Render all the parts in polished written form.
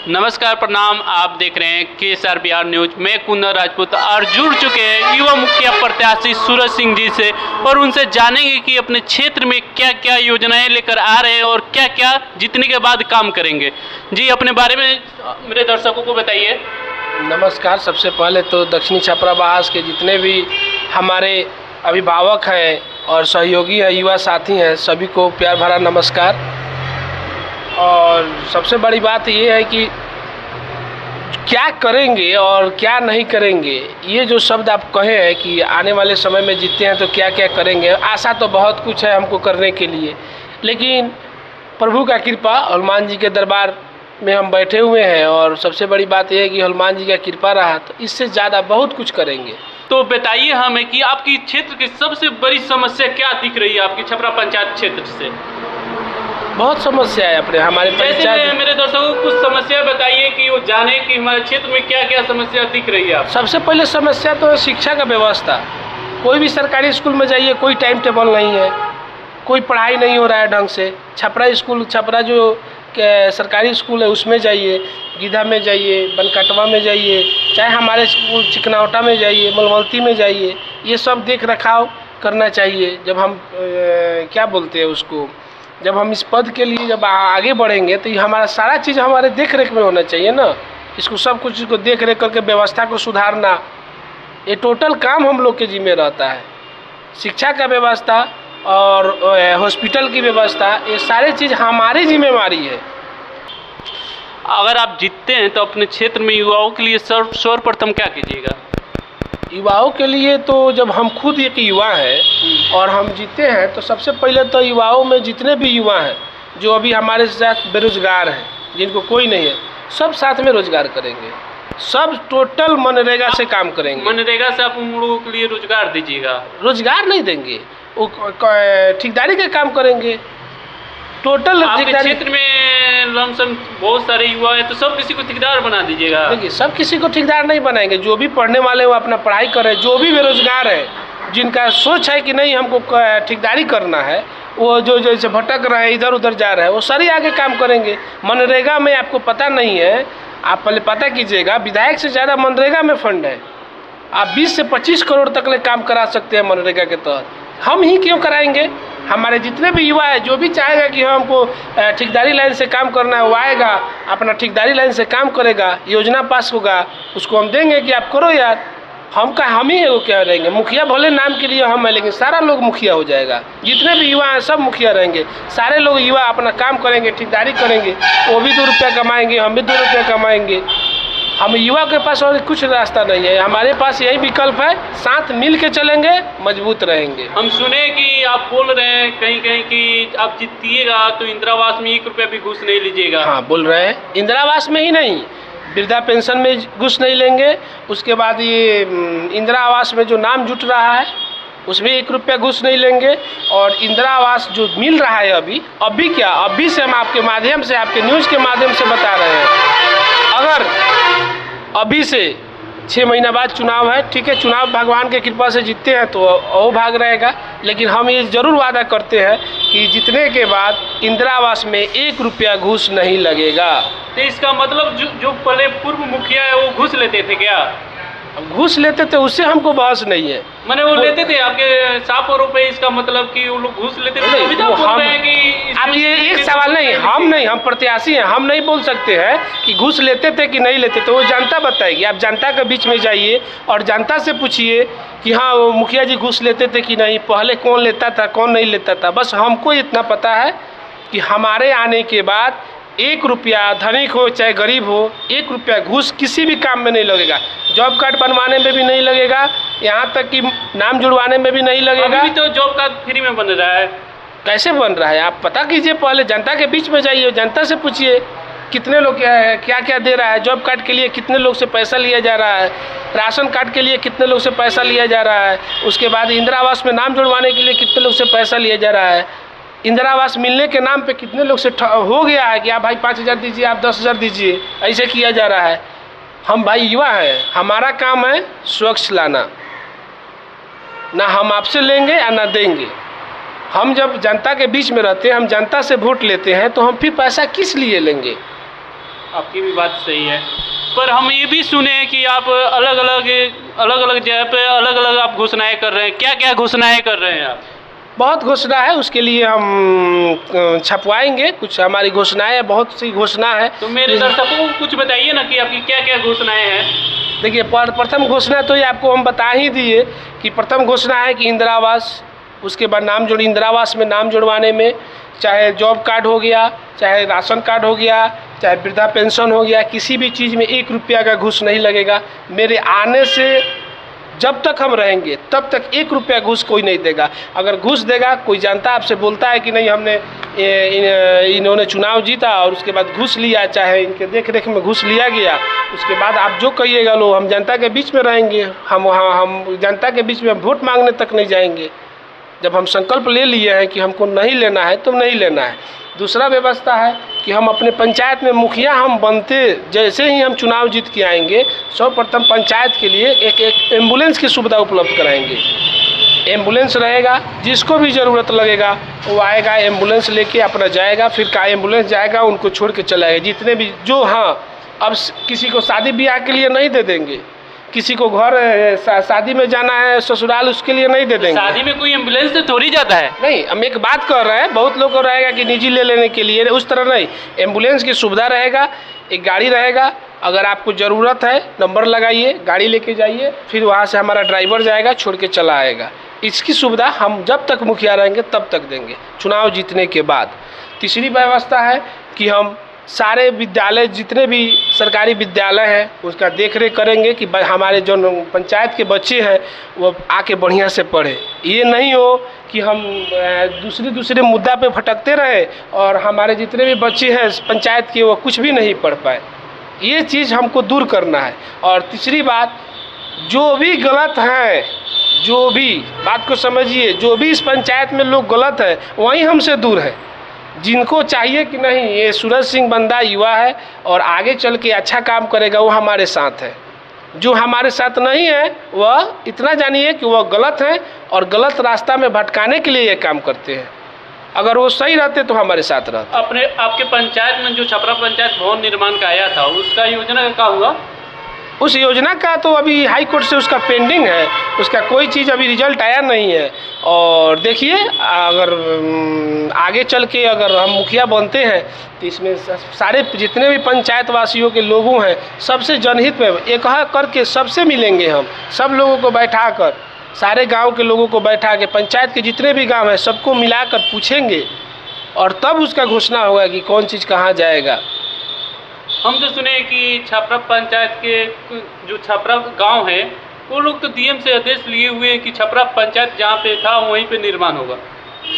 नमस्कार, प्रणाम। आप देख रहे हैं KSR बिहार न्यूज। मैं कुंदन राजपूत और जुड़ चुके हैं युवा मुखिया प्रत्याशी सूरज सिंह जी से और उनसे जानेंगे कि अपने क्षेत्र में क्या क्या योजनाएं लेकर आ रहे हैं और क्या क्या जीतने के बाद काम करेंगे। जी, अपने बारे में मेरे दर्शकों को बताइए। नमस्कार। सबसे पहले तो दक्षिणी छपराबास के जितने भी हमारे अभिभावक हैं और सहयोगी हैं, युवा साथी हैं, सभी को प्यार भरा नमस्कार। और सबसे बड़ी बात ये है कि क्या करेंगे और क्या नहीं करेंगे, ये जो शब्द आप कहे हैं कि आने वाले समय में जीतते हैं तो क्या क्या करेंगे। आशा तो बहुत कुछ है हमको करने के लिए, लेकिन प्रभु का कृपा, हनुमान जी के दरबार में हम बैठे हुए हैं और सबसे बड़ी बात यह है कि हनुमान जी का कृपा रहा तो इससे ज़्यादा बहुत कुछ करेंगे। तो बताइए हमें कि आपकी क्षेत्र की सबसे बड़ी समस्या क्या दिख रही है आपकी छपरा पंचायत क्षेत्र से। बहुत समस्या है अपने हमारे पंचायत। मेरे दर्शकों को कुछ समस्या बताइए कि वो जाने कि हमारे क्षेत्र में क्या क्या समस्या दिख रही है आप। सबसे पहले समस्या तो है शिक्षा का व्यवस्था। कोई भी सरकारी स्कूल में जाइए, कोई टाइम टेबल नहीं है, कोई पढ़ाई नहीं हो रहा है ढंग से। छपरा जो सरकारी स्कूल है उसमें जाइए, गीधा में जाइए, बनकटवा में जाइए, चाहे हमारे स्कूल चिकनावटा में जाइए, मलमलती में जाइए, ये सब देख रखाव करना चाहिए। जब हम क्या बोलते हैं उसको, जब हम इस पद के लिए जब आगे बढ़ेंगे तो ये हमारा सारा चीज़ हमारे देख रेख में होना चाहिए ना। इसको सब कुछ को देख रेख करके व्यवस्था को सुधारना, ये टोटल काम हम लोग के जिम्मे रहता है। शिक्षा का व्यवस्था और हॉस्पिटल की व्यवस्था, ये सारी चीज़ हमारी जिम्मेवारी है। अगर आप जीतते हैं तो अपने क्षेत्र में युवाओं के लिए सर्वप्रथम क्या कीजिएगा। युवाओं के लिए तो जब हम खुद एक युवा हैं और हम जीते हैं तो सबसे पहले तो युवाओं में जितने भी युवा हैं जो अभी हमारे साथ बेरोजगार हैं, जिनको कोई नहीं है, सब साथ में रोजगार करेंगे। सब टोटल मनरेगा से काम करेंगे। मनरेगा से आप उन लोगों के लिए रोजगार दीजिएगा। रोजगार नहीं देंगे, वो ठेकेदारी का काम करेंगे। टोटल आपके क्षेत्र में लमसम बहुत सारे युवा हैं तो सब किसी को ठेकेदार बना दीजिएगा। देखिए, सब किसी को ठेकेदार नहीं बनाएंगे। जो भी पढ़ने वाले वो अपना पढ़ाई करें, जो भी बेरोजगार है, जिनका सोच है कि नहीं हमको ठेकेदारी करना है, वो जो जैसे भटक रहे हैं, इधर उधर जा रहे हैं, वो सारी आगे काम करेंगे। मनरेगा में आपको पता नहीं है, आप पहले पता कीजिएगा, विधायक से ज़्यादा मनरेगा में फंड है। आप 20 से 25 करोड़ तक ले काम करा सकते हैं मनरेगा के तहत। हम ही क्यों कराएंगे। हमारे जितने भी युवा है, जो भी चाहेगा कि हमको ठेकेदारी लाइन से काम करना है, वो आएगा, अपना ठेकेदारी लाइन से काम करेगा, योजना पास होगा, उसको हम देंगे कि आप करो यार। हम ही वो क्या रहेंगे, मुखिया भले नाम के लिए हम है, लेकिन सारा लोग मुखिया हो जाएगा। जितने भी युवा हैं सब मुखिया रहेंगे। सारे लोग युवा अपना काम करेंगे, ठेकेदारी करेंगे, वो भी 2 रुपया कमाएंगे, हम भी 2 रुपया कमाएंगे। हम युवा के पास और कुछ रास्ता नहीं है, हमारे पास यही विकल्प है, साथ मिल के चलेंगे, मजबूत रहेंगे। हम सुने कि आप बोल रहे हैं कहीं कहीं कि आप जीतिएगा तो इंदिरा आवास में 1 रुपया भी घूस नहीं लीजिएगा। हाँ, बोल रहे हैं। इंदिरा आवास में ही नहीं, वृद्धा पेंशन में घूस नहीं लेंगे। उसके बाद ये इंदिरा आवास में जो नाम जुट रहा है उसमें 1 रुपया घूस नहीं लेंगे। और इंदिरा आवास जो मिल रहा है अभी से हम आपके माध्यम से, आपके न्यूज़ के माध्यम से बता रहे हैं। अगर अभी से 6 महीना बाद चुनाव है, ठीक है, चुनाव भगवान के कृपा से जीतते हैं तो वो भाग रहेगा, लेकिन हम ये ज़रूर वादा करते हैं कि जीतने के बाद इंदिरा आवास में 1 रुपया घूस नहीं लगेगा। तो इसका मतलब जो पहले पूर्व मुखिया है वो घूस लेते थे क्या। घूस लेते थे, उससे हमको बहस नहीं है। मैंने वो लेते थे आपके 100 रुपए, इसका मतलब कि वो लोग घूस लेते थे। अब ये एक सवाल नहीं, हम प्रत्याशी हैं, हम नहीं बोल सकते हैं कि घूस लेते थे कि नहीं लेते थे। वो जनता बताएगी। आप जनता के बीच में जाइए और जनता से पूछिए कि हाँ वो मुखिया जी घूस लेते थे कि नहीं, पहले कौन लेता था कौन नहीं लेता था। बस हमको इतना पता है कि हमारे आने के बाद 1 रुपया, धनिक हो चाहे गरीब हो, 1 रुपया घूस किसी भी काम में नहीं लगेगा। जॉब कार्ड बनवाने में भी नहीं लगेगा, यहाँ तक कि नाम जुड़वाने में भी नहीं लगेगा। अभी तो जॉब कार्ड फ्री में बन रहा है। कैसे बन रहा है आप पता कीजिए, पहले जनता के बीच में जाइए, जनता से पूछिए कितने लोग क्या क्या दे रहा है। जॉब कार्ड के लिए कितने लोग से पैसा लिया जा रहा है, राशन कार्ड के लिए कितने लोग से पैसा लिया जा रहा है, उसके बाद इंदिरा आवास में नाम जुड़वाने के लिए कितने लोग से पैसा लिया जा रहा है, इंदिरा आवास मिलने के नाम पे कितने लोग से हो गया है कि आप भाई 5,000 दीजिए, आप 10,000 दीजिए, ऐसे किया जा रहा है। हम भाई युवा हैं, हमारा काम है स्वच्छ लाना, ना हम आपसे लेंगे या ना देंगे। हम जब जनता के बीच में रहते हैं, हम जनता से वोट लेते हैं, तो हम फिर पैसा किस लिए लेंगे। आपकी भी बात सही है, पर हम ये भी सुने हैं कि आप अलग अलग जगह पे अलग अलग आप घोषणाएं कर रहे हैं। क्या क्या घोषणाएं कर रहे हैं आप? बहुत घोषणा है, उसके लिए हम छपवाएंगे। कुछ हमारी घोषणाएं, बहुत सी घोषणा है। तो मेरे दर्शकों को कुछ बताइए ना कि आपकी क्या क्या घोषणाएं हैं। देखिए, प्रथम घोषणा तो ये आपको हम बता ही दिए कि प्रथम घोषणा है कि इंदिरा आवास, उसके बाद इंदिरा आवास में नाम जुड़वाने में, चाहे जॉब कार्ड हो गया, चाहे राशन कार्ड हो गया, चाहे वृद्धा पेंशन हो गया, किसी भी चीज़ में 1 रुपया का घूस नहीं लगेगा। मेरे आने से जब तक हम रहेंगे तब तक 1 रुपया घूस कोई नहीं देगा। अगर घूस देगा, कोई जनता आपसे बोलता है कि नहीं हमने इन्होंने चुनाव जीता और उसके बाद घूस लिया, चाहे इनके देख रेख में घूस लिया गया, उसके बाद आप जो कहिएगा लो, हम जनता के बीच में रहेंगे। हम जनता के बीच में वोट मांगने तक नहीं जाएंगे। जब हम संकल्प ले लिए हैं कि हमको नहीं लेना है तो नहीं लेना है। दूसरा व्यवस्था है कि हम अपने पंचायत में मुखिया हम बनते जैसे ही हम चुनाव जीत के आएंगे, सर्वप्रथम पंचायत के लिए एक एम्बुलेंस की सुविधा उपलब्ध कराएंगे। एम्बुलेंस रहेगा, जिसको भी ज़रूरत लगेगा वो आएगा, एम्बुलेंस लेके अपना जाएगा, फिर का एम्बुलेंस जाएगा, उनको छोड़ के चला जाएगा। जितने भी जो, हाँ, अब किसी को शादी ब्याह के लिए नहीं दे देंगे, किसी को घर शादी में जाना है ससुराल, उसके लिए नहीं दे देंगे। शादी में कोई एम्बुलेंस से थोड़ी जाता है। नहीं, हम एक बात कर रहे हैं, बहुत लोग को रहेगा कि निजी ले लेने के लिए, उस तरह नहीं। एम्बुलेंस की सुविधा रहेगा, एक गाड़ी रहेगा, अगर आपको ज़रूरत है नंबर लगाइए, गाड़ी लेके जाइए, फिर वहाँ से हमारा ड्राइवर जाएगा, छोड़ के चला आएगा। इसकी सुविधा हम जब तक मुखिया रहेंगे तब तक देंगे, चुनाव जीतने के बाद। तीसरी व्यवस्था है कि हम सारे विद्यालय, जितने भी सरकारी विद्यालय हैं, उसका देख रेख करेंगे कि हमारे जो पंचायत के बच्चे हैं वो आके बढ़िया से पढ़े। ये नहीं हो कि हम दूसरे मुद्दा पे भटकते रहे और हमारे जितने भी बच्चे हैं पंचायत के वो कुछ भी नहीं पढ़ पाए। ये चीज़ हमको दूर करना है। और तीसरी बात, जो भी गलत हैं, जो भी बात को समझिए, जो भी इस पंचायत में लोग गलत हैं वहीं हमसे दूर है। जिनको चाहिए कि नहीं ये सूरज सिंह बंदा युवा है और आगे चल के अच्छा काम करेगा, वो हमारे साथ है। जो हमारे साथ नहीं है वह इतना जानिए कि वह गलत है और गलत रास्ता में भटकाने के लिए ये काम करते हैं। अगर वो सही रहते तो हमारे साथ रहते। आपके पंचायत में जो छपरा पंचायत भवन निर्माण का आया था, उसका योजना का क्या हुआ? उस योजना का तो अभी हाई कोर्ट से उसका पेंडिंग है, उसका कोई चीज़ अभी रिजल्ट आया नहीं है। और देखिए, अगर आगे चल के अगर हम मुखिया बनते हैं तो इसमें सारे जितने भी पंचायत वासियों के लोगों हैं, सबसे जनहित में एक करके सबसे मिलेंगे। हम सब लोगों को बैठा कर, सारे गांव के लोगों को बैठा के, पंचायत के जितने भी गांव हैं सबको मिलाकर पूछेंगे और तब उसका घोषणा होगा कि कौन चीज़ कहाँ जाएगा। हम तो सुने कि छपरा पंचायत के जो छपरा गांव है, वो लोग तो डीएम से आदेश लिए हुए हैं कि छपरा पंचायत जहाँ पे था वहीं पे निर्माण होगा।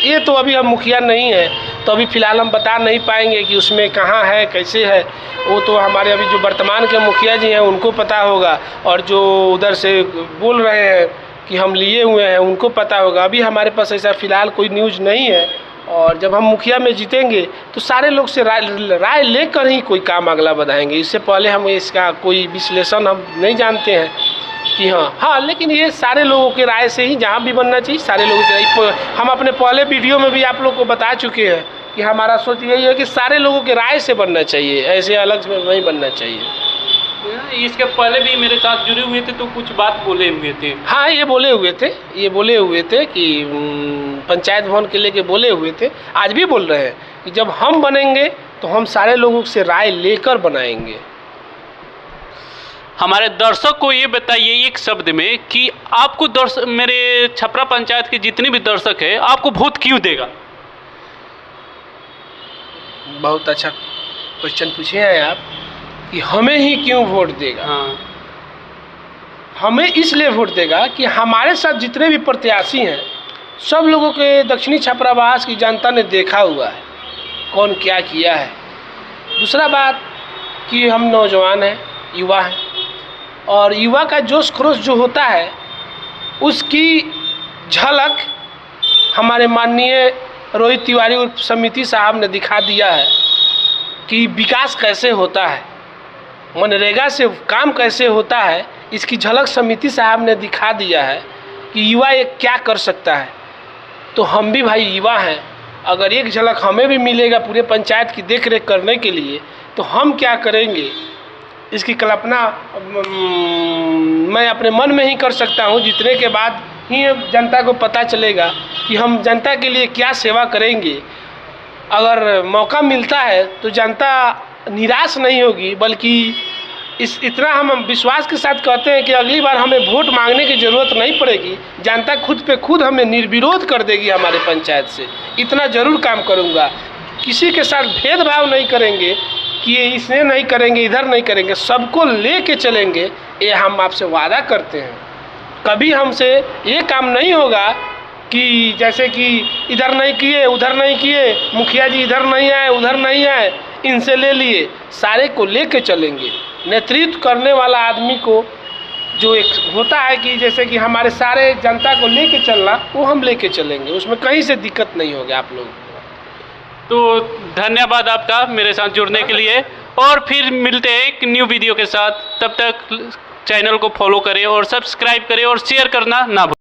ये तो अभी हम मुखिया नहीं है तो अभी फ़िलहाल हम बता नहीं पाएंगे कि उसमें कहाँ है, कैसे है। वो तो हमारे अभी जो वर्तमान के मुखिया जी हैं उनको पता होगा, और जो उधर से बोल रहे हैं कि हम लिए हुए हैं उनको पता होगा। अभी हमारे पास ऐसा फ़िलहाल कोई न्यूज़ नहीं है। और जब हम मुखिया में जीतेंगे तो सारे लोग से राय लेकर ही कोई काम अगला बढ़ाएंगे। इससे पहले हम इसका कोई विश्लेषण हम नहीं जानते हैं कि हाँ, लेकिन ये सारे लोगों के राय से ही जहाँ भी बनना चाहिए, सारे लोगों के। हम अपने पहले वीडियो में भी आप लोग को बता चुके हैं कि हमारा सोच यही है कि सारे लोगों के राय से बनना चाहिए, ऐसे अलग से नहीं बनना चाहिए। इसके पहले भी मेरे साथ जुड़े हुए थे तो कुछ बात बोले हुए थे। हाँ, ये बोले हुए थे कि पंचायत भवन के लेके बोले हुए थे, आज भी बोल रहे हैं कि जब हम बनेंगे तो हम सारे लोगों से राय लेकर बनाएंगे। हमारे दर्शक को ये बताइए एक शब्द में कि आपको मेरे छपरा पंचायत के जितने भी दर्शक है आपको वोट क्यों देगा? बहुत अच्छा क्वेश्चन पूछे हैं आप कि हमें ही क्यों वोट देगा। हाँ, हमें इसलिए वोट देगा कि हमारे साथ जितने भी प्रत्याशी हैं सब लोगों के दक्षिणी छपरावास की जनता ने देखा हुआ है कौन क्या किया है। दूसरा बात कि हम नौजवान हैं, युवा हैं, और युवा का जोश खरोश जो होता है उसकी झलक हमारे माननीय रोहित तिवारी उर्फ समिति साहब ने दिखा दिया है कि विकास कैसे होता है, मनरेगा से काम कैसे होता है। इसकी झलक समिति साहब ने दिखा दिया है कि युवा ये क्या कर सकता है। तो हम भी भाई युवा हैं, अगर एक झलक हमें भी मिलेगा पूरे पंचायत की देख रेख करने के लिए तो हम क्या करेंगे इसकी कल्पना मैं अपने मन में ही कर सकता हूँ। जितने के बाद ही जनता को पता चलेगा कि हम जनता के लिए क्या सेवा करेंगे। अगर मौका मिलता है तो जनता निराश नहीं होगी, बल्कि इतना हम विश्वास के साथ कहते हैं कि अगली बार हमें वोट मांगने की ज़रूरत नहीं पड़ेगी। जनता खुद पे खुद हमें निर्विरोध कर देगी हमारे पंचायत से। इतना ज़रूर काम करूँगा। किसी के साथ भेदभाव नहीं करेंगे कि ये इसने नहीं करेंगे, इधर नहीं करेंगे, सबको ले के चलेंगे। ये हम आपसे वादा करते हैं। कभी हमसे ये काम नहीं होगा कि जैसे कि इधर नहीं किए, उधर नहीं किए, मुखिया जी इधर नहीं आए, उधर नहीं आए, इनसे ले लिए। सारे को ले के चलेंगे। नेतृत्व करने वाला आदमी को जो एक होता है कि जैसे कि हमारे सारे जनता को ले के चलना, वो हम ले के चलेंगे। उसमें कहीं से दिक्कत नहीं होगी आप लोग। तो धन्यवाद आपका मेरे साथ जुड़ने के लिए, और फिर मिलते हैं एक न्यू वीडियो के साथ। तब तक चैनल को फॉलो करें और सब्सक्राइब करें और शेयर करना ना भूलें।